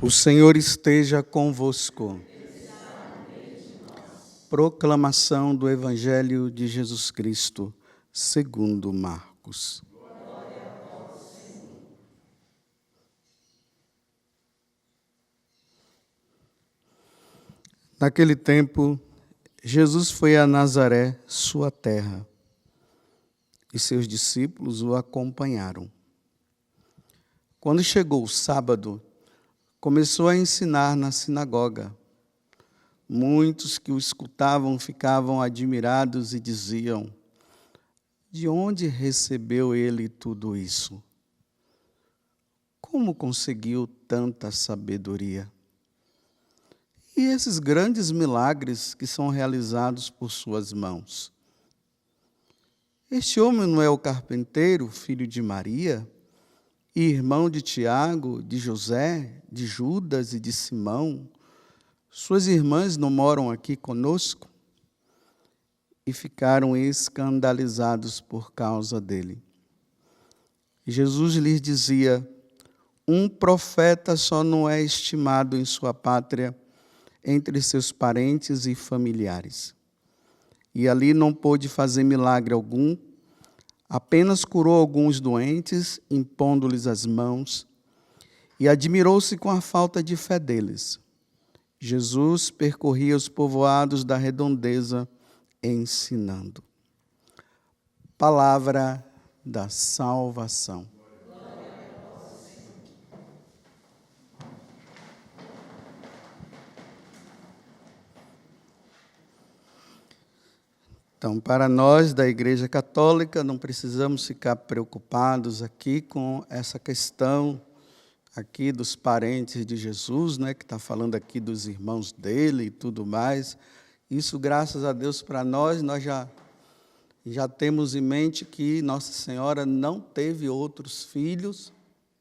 O Senhor esteja convosco. Proclamação do Evangelho de Jesus Cristo, segundo Marcos. Naquele tempo, Jesus foi a Nazaré, sua terra, e seus discípulos o acompanharam. Quando chegou o sábado, começou a ensinar na sinagoga. Muitos que o escutavam ficavam admirados e diziam: de onde recebeu ele tudo isso? Como conseguiu tanta sabedoria? E esses grandes milagres que são realizados por suas mãos? Este homem não é o carpinteiro, filho de Maria, e irmão de Tiago, de José, de Judas e de Simão? Suas irmãs não moram aqui conosco? E ficaram escandalizados por causa dele. E Jesus lhes dizia: um profeta só não é estimado em sua pátria, entre seus parentes e familiares. E ali não pôde fazer milagre algum, apenas curou alguns doentes, impondo-lhes as mãos, e admirou-se com a falta de fé deles. Jesus percorria os povoados da redondeza, ensinando. Palavra da salvação. Então, para nós da Igreja Católica, não precisamos ficar preocupados aqui com essa questão aqui dos parentes de Jesus, né, que está falando aqui dos irmãos dele e tudo mais. Isso, graças a Deus, para nós já temos em mente que Nossa Senhora não teve outros filhos,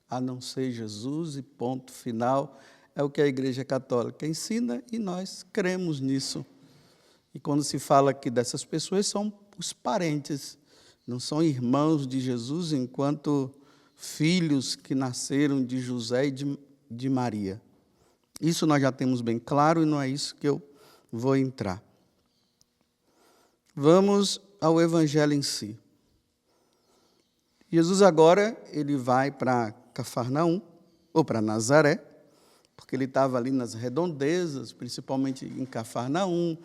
a não ser Jesus, e ponto final. É o que a Igreja Católica ensina e nós cremos nisso. E quando se fala aqui dessas pessoas, são os parentes, não são irmãos de Jesus, enquanto filhos que nasceram de José e de Maria. Isso nós já temos bem claro e não é isso que eu vou entrar. Vamos ao Evangelho em si. Jesus agora, ele vai para Cafarnaum, ou para Nazaré, porque ele estava ali nas redondezas, principalmente em Cafarnaum.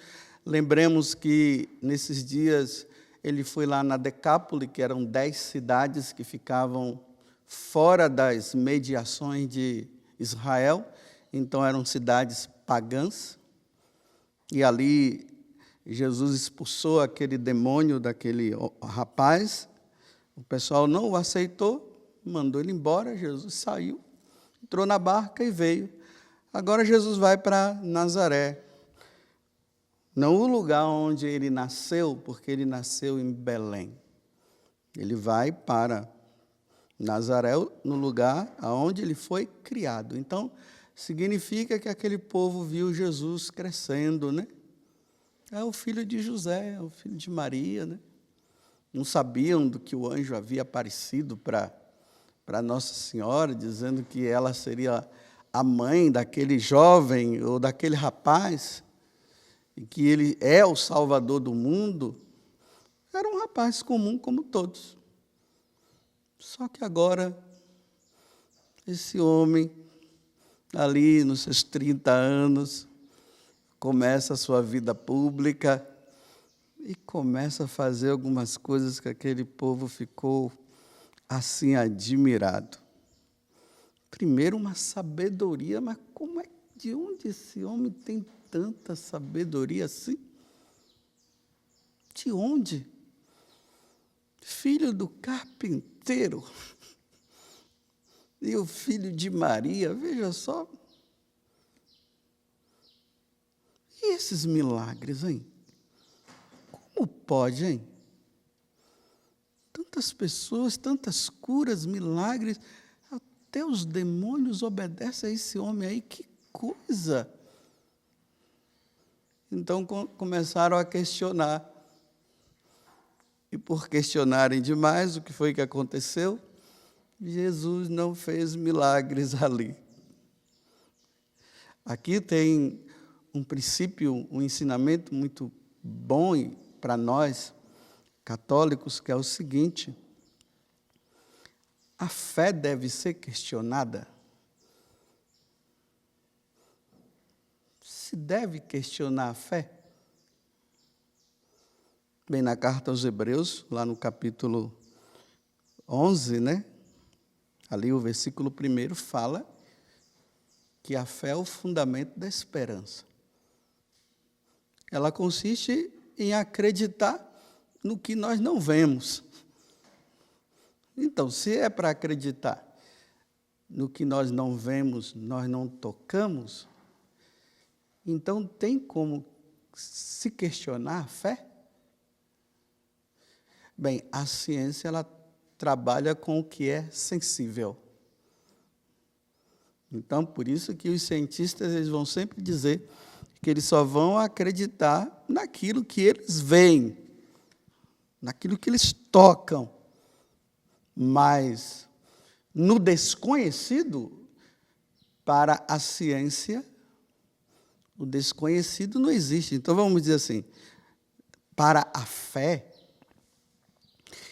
Lembremos que nesses dias ele foi lá na Decápole, que eram 10 cidades que ficavam fora das mediações de Israel, então eram cidades pagãs, e ali Jesus expulsou aquele demônio daquele rapaz, o pessoal não o aceitou, mandou ele embora, Jesus saiu, entrou na barca e veio. Agora Jesus vai para Nazaré, não o lugar onde ele nasceu, porque ele nasceu em Belém. Ele vai para Nazaré, no lugar onde ele foi criado. Então, significa que aquele povo viu Jesus crescendo, né? É o filho de José, é o filho de Maria, né? Não sabiam do que o anjo havia aparecido para Nossa Senhora, dizendo que ela seria a mãe daquele jovem ou daquele rapaz, e que ele é o Salvador do mundo. Era um rapaz comum como todos. Só que agora, esse homem, ali nos seus 30 anos, começa a sua vida pública e começa a fazer algumas coisas que aquele povo ficou assim admirado. Primeiro, uma sabedoria, mas de onde esse homem tem tanta sabedoria assim? De onde? Filho do carpinteiro e o filho de Maria, veja só. E esses milagres, hein? Como pode, hein? Tantas pessoas, tantas curas, milagres, até os demônios obedecem a esse homem aí, que coisa! Então começaram a questionar. E por questionarem demais, o que foi que aconteceu? Jesus não fez milagres ali. Aqui tem um princípio, um ensinamento muito bom para nós, católicos, que é o seguinte: a fé deve ser questionada. Se deve questionar a fé. Bem, na carta aos Hebreus, lá no capítulo 11, né? Ali o versículo 1 fala que a fé é o fundamento da esperança. Ela consiste em acreditar no que nós não vemos. Então, se é para acreditar no que nós não vemos, nós não tocamos, então tem como se questionar a fé? Bem, a ciência ela trabalha com o que é sensível. Então, por isso que os cientistas eles vão sempre dizer que eles só vão acreditar naquilo que eles veem, naquilo que eles tocam. Mas, no desconhecido, para a ciência, o desconhecido não existe. Então, vamos dizer assim, para a fé,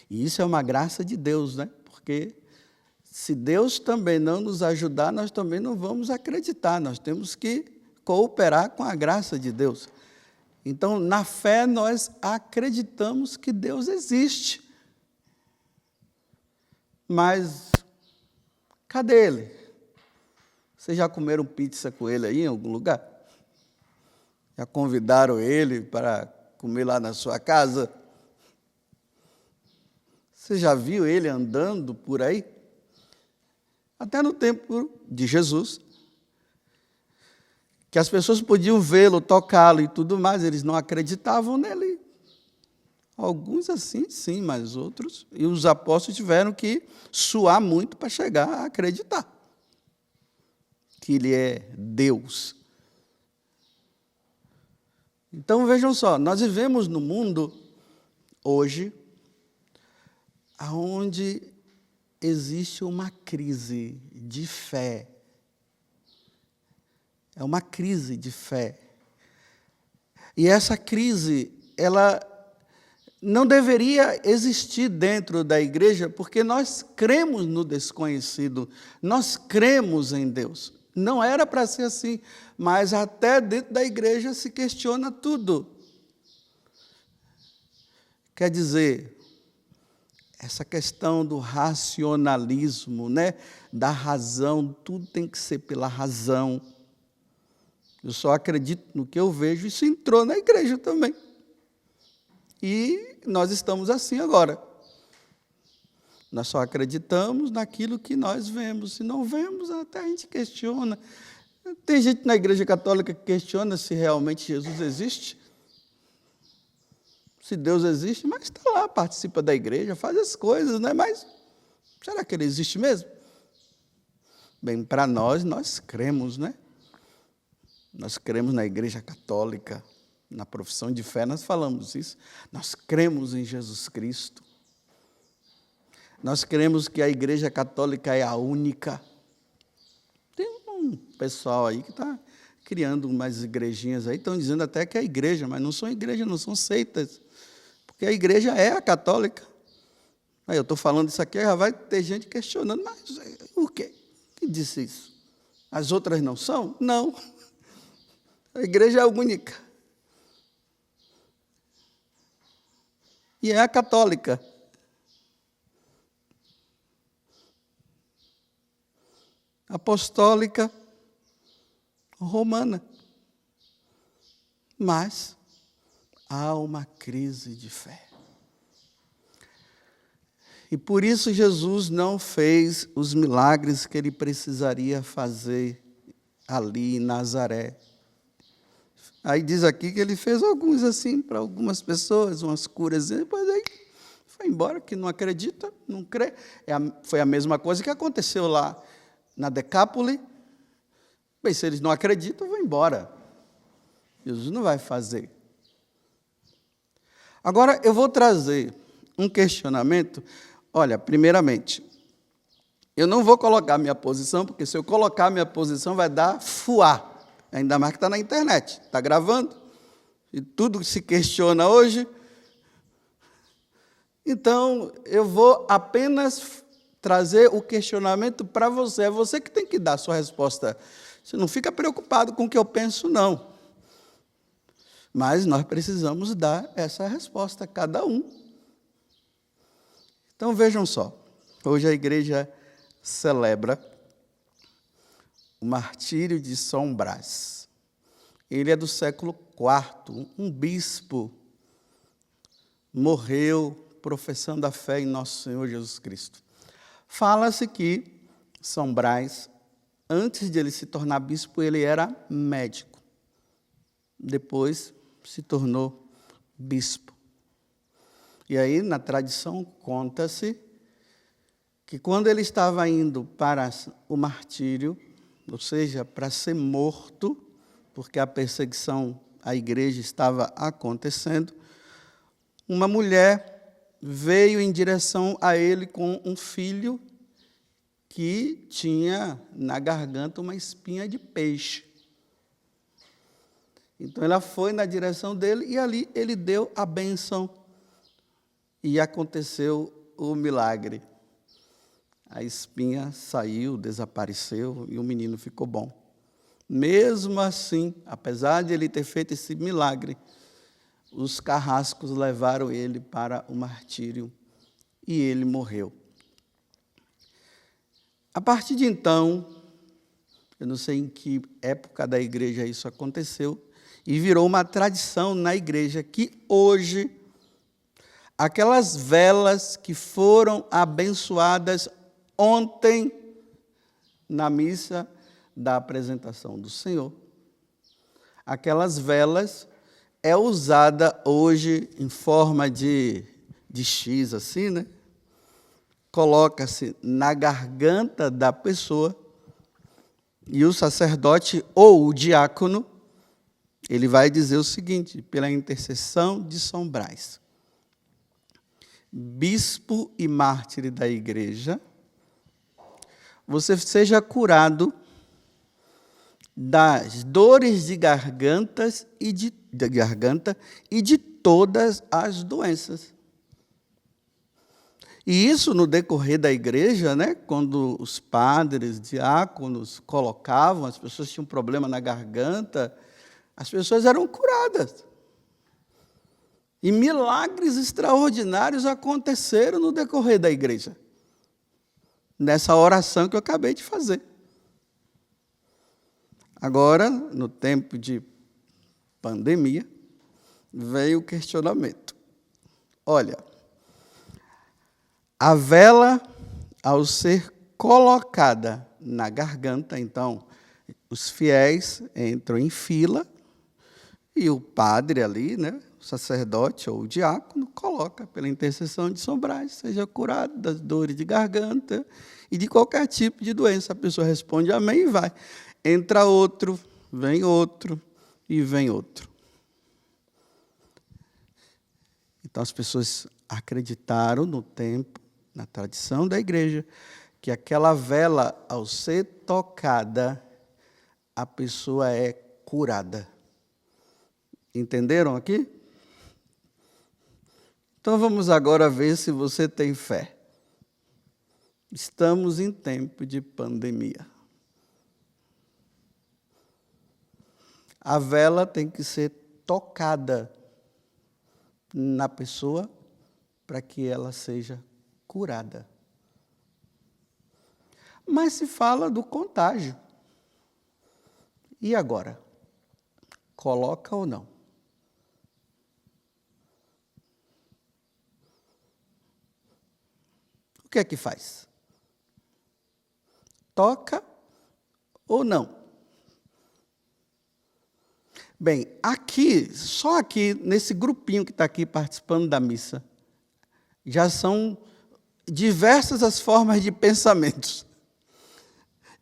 e isso é uma graça de Deus, né? Porque se Deus também não nos ajudar, nós também não vamos acreditar. Nós temos que cooperar com a graça de Deus. Então, na fé, nós acreditamos que Deus existe. Mas, cadê Ele? Vocês já comeram pizza com Ele aí em algum lugar? Já convidaram Ele para comer lá na sua casa? Você já viu Ele andando por aí? Até no tempo de Jesus, que as pessoas podiam vê-lo, tocá-lo e tudo mais, eles não acreditavam nele. Alguns assim, sim, mas outros. E os apóstolos tiveram que suar muito para chegar a acreditar que Ele é Deus. Então, vejam só, nós vivemos no mundo, hoje, onde existe uma crise de fé. É uma crise de fé. E essa crise, ela não deveria existir dentro da igreja, porque nós cremos no desconhecido, nós cremos em Deus. Não era para ser assim, mas até dentro da igreja se questiona tudo. Quer dizer, essa questão do racionalismo, né? Da razão, tudo tem que ser pela razão. Eu só acredito no que eu vejo, isso entrou na igreja também. E nós estamos assim agora. Nós só acreditamos naquilo que nós vemos. Se não vemos, até a gente questiona. Tem gente na igreja católica que questiona se realmente Jesus existe. Se Deus existe, mas está lá, participa da igreja, faz as coisas, né? Mas será que Ele existe mesmo? Bem, para nós cremos, né? Nós cremos na igreja católica, na profissão de fé, nós falamos isso. Nós cremos em Jesus Cristo. Nós cremos que a igreja católica é a única. Tem um pessoal aí que está criando umas igrejinhas aí, estão dizendo até que é igreja, mas não são igrejas, não são seitas. Porque a igreja é a católica. Aí eu estou falando isso aqui, já vai ter gente questionando, mas o quê? Quem disse isso? As outras não são? Não. A igreja é a única. E é a católica. Apostólica, romana. Mas há uma crise de fé. E por isso Jesus não fez os milagres que Ele precisaria fazer ali em Nazaré. Aí diz aqui que Ele fez alguns assim para algumas pessoas, umas curas, depois aí foi embora, que não acredita, não crê. Foi a mesma coisa que aconteceu lá na Decápole. Bem, se eles não acreditam, vão embora. Jesus não vai fazer. Agora, eu vou trazer um questionamento. Olha, primeiramente, eu não vou colocar minha posição, porque se eu colocar minha posição vai dar fuá. Ainda mais que está na internet, está gravando, e tudo se questiona hoje. Então, eu vou apenas trazer o questionamento para você. É você que tem que dar a sua resposta. Você não fica preocupado com o que eu penso, não. Mas nós precisamos dar essa resposta a cada um. Então, vejam só. Hoje a igreja celebra o martírio de São Brás. Ele é do século IV, um bispo, morreu professando a fé em nosso Senhor Jesus Cristo. Fala-se que São Brás, antes de ele se tornar bispo, ele era médico. Depois se tornou bispo. E aí, na tradição, conta-se que quando ele estava indo para o martírio, ou seja, para ser morto, porque a perseguição à igreja estava acontecendo, uma mulher veio em direção a ele com um filho que tinha na garganta uma espinha de peixe. Então, ela foi na direção dele e ali ele deu a bênção. E aconteceu o milagre. A espinha saiu, desapareceu e o menino ficou bom. Mesmo assim, apesar de ele ter feito esse milagre, os carrascos levaram ele para o martírio e ele morreu. A partir de então, eu não sei em que época da igreja isso aconteceu, e virou uma tradição na igreja que hoje, aquelas velas que foram abençoadas ontem na missa da apresentação do Senhor, aquelas velas é usada hoje em forma de X, assim, né? Coloca-se na garganta da pessoa e o sacerdote ou o diácono, ele vai dizer o seguinte: pela intercessão de São Brás, bispo e mártir da igreja, você seja curado das dores de garganta e de todas as doenças. E isso no decorrer da igreja, né, quando os padres, diáconos colocavam, as pessoas tinham problema na garganta, as pessoas eram curadas. E milagres extraordinários aconteceram no decorrer da igreja, nessa oração que eu acabei de fazer. Agora, no tempo de pandemia, veio o questionamento. Olha, a vela, ao ser colocada na garganta, então, os fiéis entram em fila e o padre ali, né, o sacerdote ou o diácono, coloca, pela intercessão de São Brás, seja curado das dores de garganta e de qualquer tipo de doença. A pessoa responde amém e vai. Entra outro, vem outro e vem outro. Então, as pessoas acreditaram no tempo, na tradição da igreja, que aquela vela, ao ser tocada, a pessoa é curada. Entenderam aqui? Então, vamos agora ver se você tem fé. Estamos em tempo de pandemia. A vela tem que ser tocada na pessoa para que ela seja curada. Mas se fala do contágio. E agora? Coloca ou não? O que é que faz? Toca ou não? Bem, aqui, só aqui, nesse grupinho que está aqui participando da missa, já são diversas as formas de pensamentos.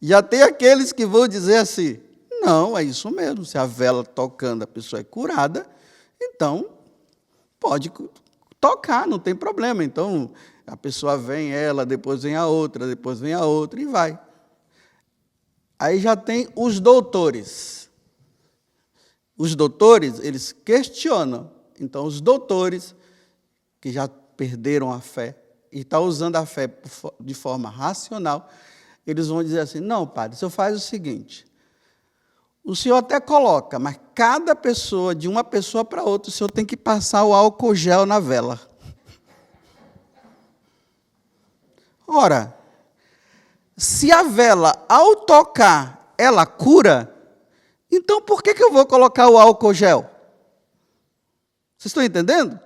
Já tem aqueles que vão dizer assim, não, é isso mesmo, se a vela tocando a pessoa é curada, então pode tocar, não tem problema. Então, a pessoa vem ela, depois vem a outra e vai. Aí já tem os doutores. Os doutores, eles questionam. Então, os doutores, que já perderam a fé, e estão usando a fé de forma racional, eles vão dizer assim, não, padre, o senhor faz o seguinte, o senhor até coloca, mas cada pessoa, de uma pessoa para outra, o senhor tem que passar o álcool gel na vela. Ora, se a vela, ao tocar, ela cura, então por que eu vou colocar o álcool gel? Vocês estão entendendo?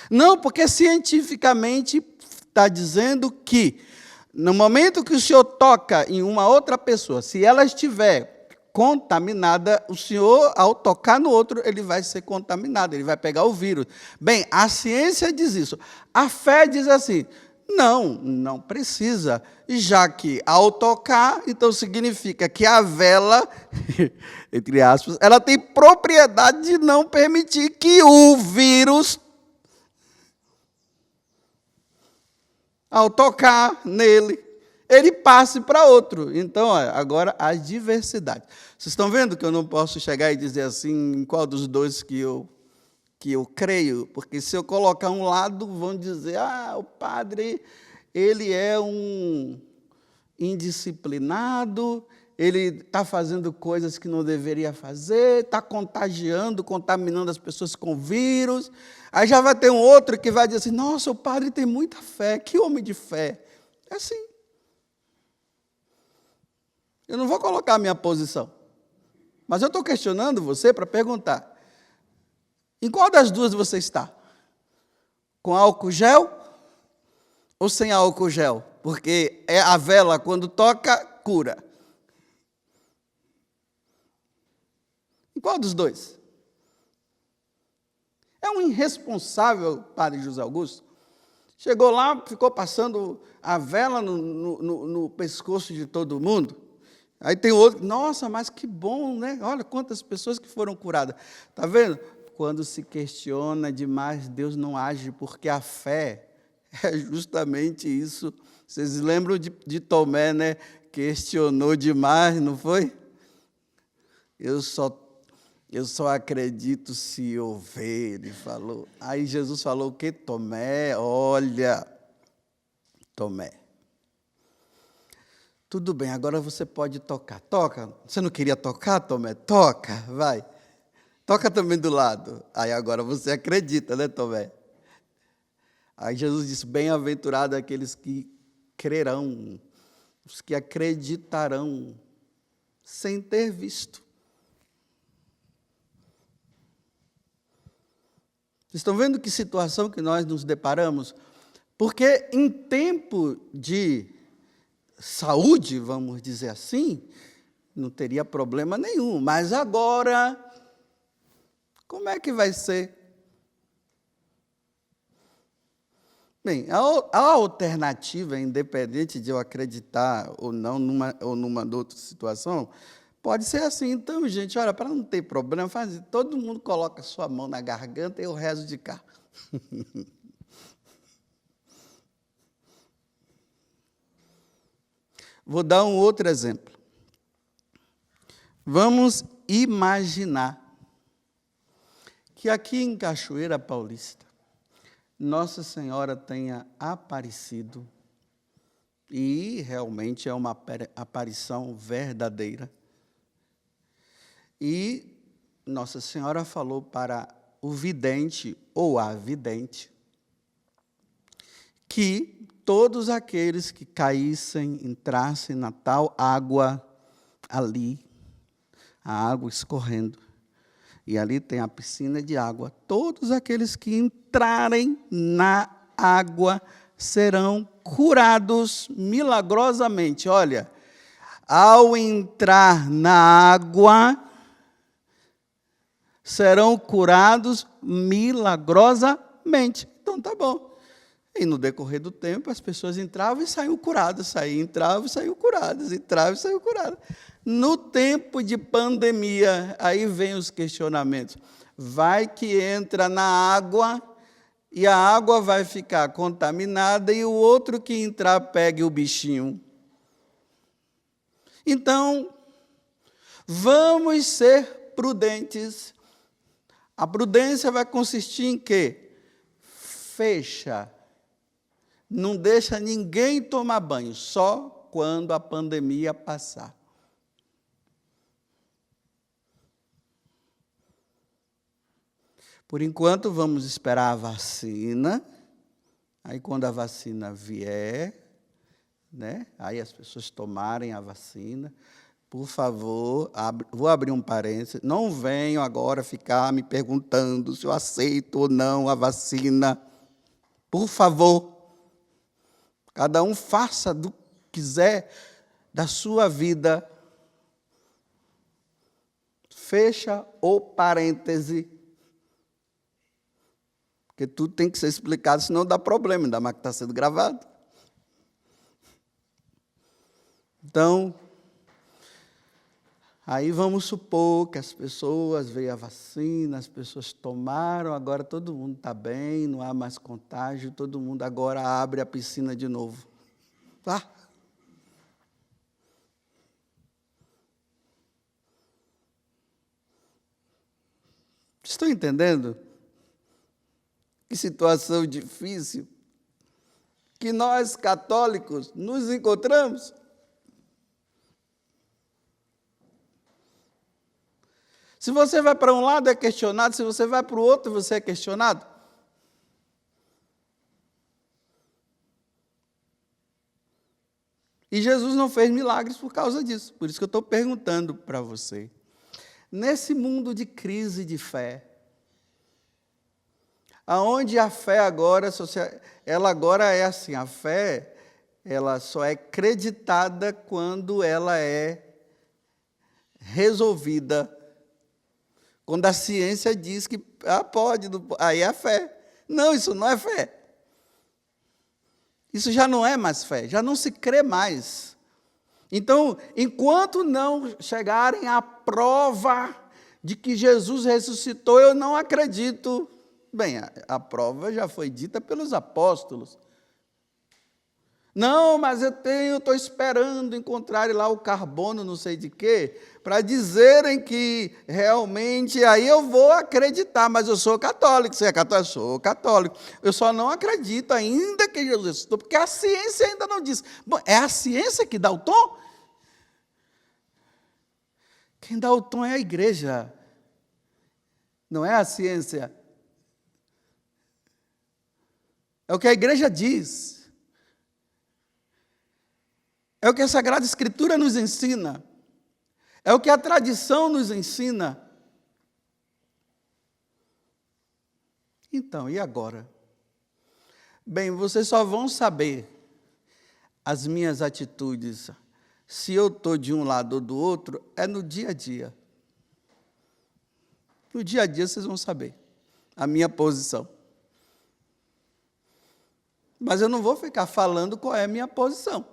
Não, porque cientificamente está dizendo que, no momento que o senhor toca em uma outra pessoa, se ela estiver contaminada, o senhor, ao tocar no outro, ele vai ser contaminado, ele vai pegar o vírus. Bem, a ciência diz isso. A fé diz assim, não precisa, já que ao tocar, então significa que a vela, entre aspas, ela tem propriedade de não permitir que o vírus, ao tocar nele, ele passe para outro. Então, agora, a diversidade. Vocês estão vendo que eu não posso chegar e dizer assim, em qual dos dois que eu creio? Porque se eu colocar um lado, vão dizer, o padre, ele é um indisciplinado, ele está fazendo coisas que não deveria fazer, está contaminando as pessoas com vírus. Aí já vai ter um outro que vai dizer assim, nossa, o padre tem muita fé, que homem de fé. É assim. Eu não vou colocar a minha posição, mas eu estou questionando você para perguntar, em qual das duas você está? Com álcool gel ou sem álcool gel? Porque a vela, quando toca, cura. Em qual dos dois? É um irresponsável, padre José Augusto. Chegou lá, ficou passando a vela no pescoço de todo mundo. Aí tem outro, nossa, mas que bom, né? Olha quantas pessoas que foram curadas. Está vendo? Quando se questiona demais, Deus não age, porque a fé é justamente isso. Vocês lembram de Tomé, né? Questionou demais, não foi? Eu só acredito se eu ver, ele falou. Aí Jesus falou o quê? Tomé, olha, Tomé. Tudo bem, agora você pode tocar. Toca. Você não queria tocar, Tomé? Toca, vai. Toca também do lado. Aí agora você acredita, né, Tomé? Aí Jesus disse, bem-aventurado aqueles que crerão, os que acreditarão, sem ter visto. Vocês estão vendo que situação que nós nos deparamos? Porque em tempo de saúde, vamos dizer assim, não teria problema nenhum. Mas agora, como é que vai ser? Bem, a alternativa, independente de eu acreditar ou não, numa outra situação, pode ser assim. Então, gente, olha, para não ter problema, todo mundo coloca a sua mão na garganta e eu rezo de cá. Vou dar um outro exemplo. Vamos imaginar que aqui em Cachoeira Paulista, Nossa Senhora tenha aparecido, e realmente é uma aparição verdadeira. E Nossa Senhora falou para o vidente ou a vidente que todos aqueles que caíssem, entrassem na tal água ali, a água escorrendo, e ali tem a piscina de água, todos aqueles que entrarem na água serão curados milagrosamente. Olha, ao entrar na água, serão curados milagrosamente. Então, tá bom. E no decorrer do tempo, as pessoas entravam e saíam curadas, entravam e saíam curadas, entravam e saíam curadas. No tempo de pandemia, aí vem os questionamentos. Vai que entra na água e a água vai ficar contaminada e o outro que entrar pegue o bichinho. Então, Vamos ser prudentes. A prudência vai consistir em quê? Fecha. Não deixa ninguém tomar banho, só quando a pandemia passar. Por enquanto, vamos esperar a vacina. Aí, quando a vacina vier, né, aí as pessoas tomarem a vacina. Por favor, vou abrir um parênteses, não venham agora ficar me perguntando se eu aceito ou não a vacina. Por favor, cada um faça do que quiser da sua vida. Fecha o parêntese. Porque tudo tem que ser explicado, senão dá problema, ainda mais que está sendo gravado. Então, aí vamos supor que as pessoas veem a vacina, as pessoas tomaram, agora todo mundo está bem, não há mais contágio, todo mundo agora abre a piscina de novo. Tá? Estão entendendo? Que situação difícil que nós, católicos, nos encontramos. Se você vai para um lado, é questionado. Se você vai para o outro, você é questionado. E Jesus não fez milagres por causa disso. Por isso que eu estou perguntando para você. Nesse mundo de crise de fé, aonde a fé agora, ela agora é assim, a fé, ela só é creditada quando ela é resolvida. Quando a ciência diz que pode, aí é a fé. Não, isso não é fé. Isso já não é mais fé, já não se crê mais. Então, enquanto não chegarem à prova de que Jesus ressuscitou, eu não acredito. Bem, a prova já foi dita pelos apóstolos. Não, mas eu estou esperando encontrar lá o carbono, não sei de quê, para dizerem que realmente aí eu vou acreditar, mas eu sou católico. Você é católico? Eu sou católico. Eu só não acredito ainda que Jesus ressuscitou, porque a ciência ainda não diz. Bom, é a ciência que dá o tom? Quem dá o tom é a igreja, não é a ciência. É o que a igreja diz. É o que a Sagrada Escritura nos ensina. É o que a tradição nos ensina. Então, e agora? Bem, vocês só vão saber as minhas atitudes, se eu estou de um lado ou do outro, é no dia a dia. No dia a dia vocês vão saber a minha posição. Mas eu não vou ficar falando qual é a minha posição,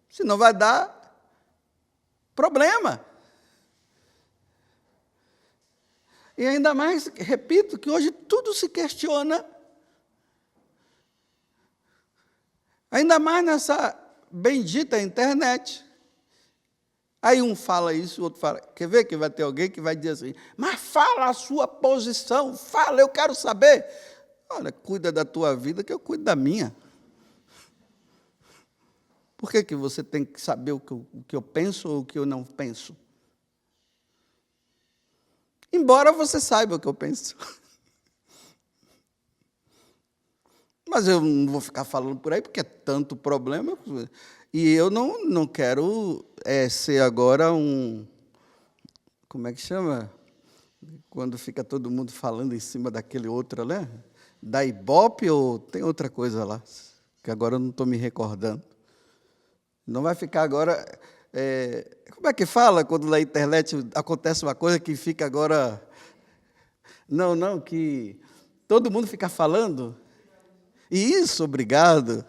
senão vai dar problema. E ainda mais, repito, que hoje tudo se questiona. Ainda mais nessa bendita internet. Aí um fala isso, o outro fala. Quer ver que vai ter alguém que vai dizer assim, mas fala a sua posição, fala, eu quero saber. Olha, cuida da tua vida que eu cuido da minha. Por que você tem que saber o que eu penso ou o que eu não penso? Embora você saiba o que eu penso. Mas eu não vou ficar falando por aí, porque é tanto problema. E eu não quero ser agora um... Como é que chama? Quando fica todo mundo falando em cima daquele outro, né? Da Ibope ou tem outra coisa lá? Que agora eu não estou me recordando. Não vai ficar agora... como é que fala quando na internet acontece uma coisa que fica agora... Não, que todo mundo fica falando... Isso, obrigado.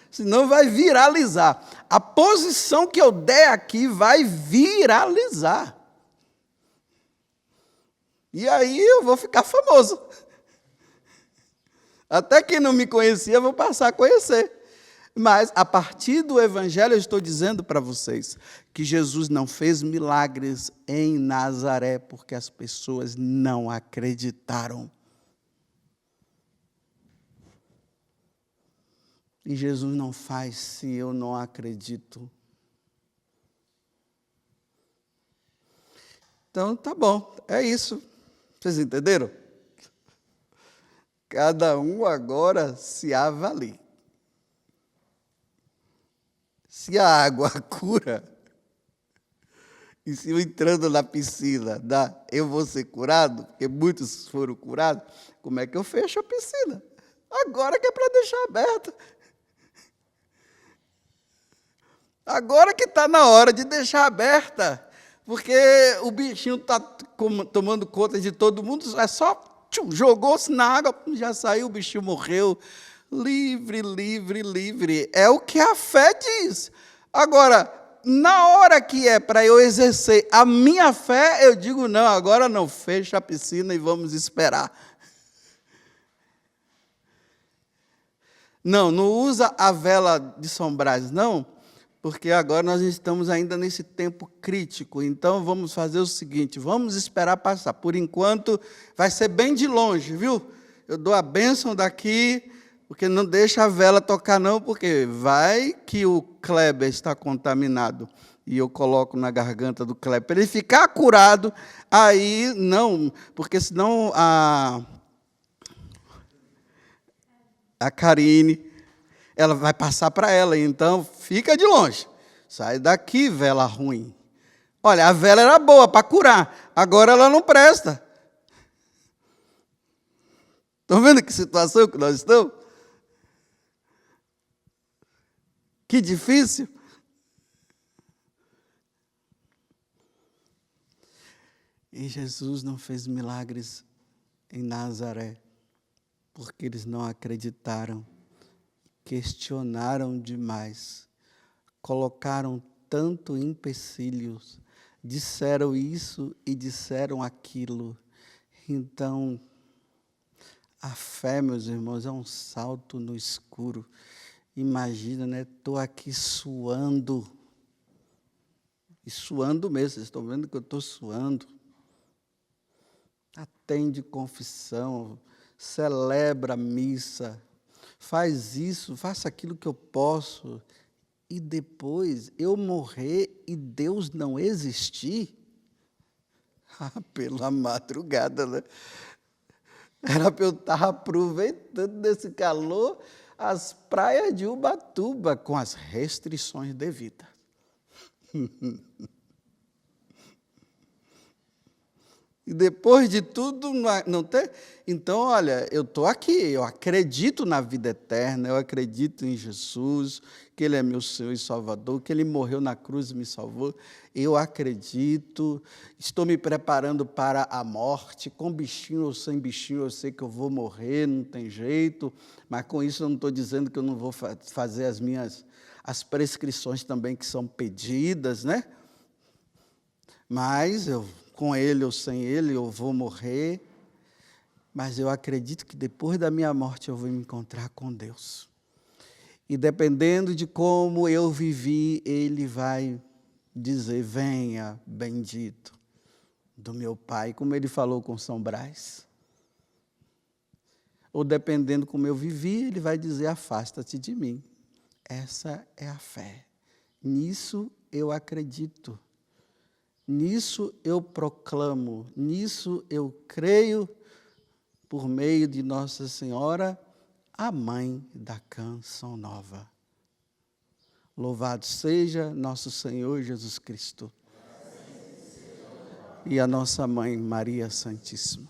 Senão vai viralizar. A posição que eu der aqui vai viralizar. E aí eu vou ficar famoso. Até quem não me conhecia, eu vou passar a conhecer. Mas, a partir do Evangelho, eu estou dizendo para vocês que Jesus não fez milagres em Nazaré porque as pessoas não acreditaram. E Jesus não faz se eu não acredito. Então, tá bom, é isso. Vocês entenderam? Cada um agora se avalie. Se a água cura, e se eu entrando na piscina eu vou ser curado, porque muitos foram curados, como é que eu fecho a piscina? Agora que é para deixar aberta. Agora que está na hora de deixar aberta, porque o bichinho está tomando conta de todo mundo, é só jogou-se na água, já saiu, o bichinho morreu. Livre, livre, livre. É o que a fé diz. Agora, na hora que é para eu exercer a minha fé, eu digo, não, agora não, fecha a piscina e vamos esperar. Não usa a vela de São Brás, não, porque agora nós estamos ainda nesse tempo crítico. Então, vamos fazer o seguinte, vamos esperar passar. Por enquanto, vai ser bem de longe, viu? Eu dou a bênção daqui, porque não deixa a vela tocar, não, porque vai que o Kleber está contaminado e eu coloco na garganta do Kleber. Para ele ficar curado, aí não, porque senão a Karine, ela vai passar para ela, então fica de longe. Sai daqui, vela ruim. Olha, a vela era boa para curar, agora ela não presta. Estão vendo que situação que nós estamos? Que difícil. E Jesus não fez milagres em Nazaré, porque eles não acreditaram, questionaram demais, colocaram tanto empecilhos, disseram isso e disseram aquilo. Então, a fé, meus irmãos, é um salto no escuro. Imagina, né? Estou aqui suando. E suando mesmo, vocês estão vendo que eu estou suando. Atende confissão, celebra a missa, faz isso, faça aquilo que eu posso. E depois eu morrer e Deus não existir? Ah, pela madrugada, né? Era para eu estar aproveitando desse calor as praias de Ubatuba com as restrições devidas. E depois de tudo, não tem? Então, olha, eu estou aqui, eu acredito na vida eterna, eu acredito em Jesus, que Ele é meu Senhor e Salvador, que Ele morreu na cruz e me salvou. Eu acredito, estou me preparando para a morte, com bichinho ou sem bichinho, eu sei que eu vou morrer, não tem jeito, mas com isso eu não estou dizendo que eu não vou fazer as prescrições também que são pedidas, né? Mas com ele ou sem ele, eu vou morrer, mas eu acredito que depois da minha morte eu vou me encontrar com Deus. E dependendo de como eu vivi, Ele vai dizer, venha, bendito, do meu Pai, como Ele falou com São Brás. Ou dependendo como eu vivi, Ele vai dizer, afasta-te de mim. Essa é a fé. Nisso eu acredito. Nisso eu proclamo, nisso eu creio, por meio de Nossa Senhora, a mãe da canção nova. Louvado seja nosso Senhor Jesus Cristo e a nossa mãe Maria Santíssima.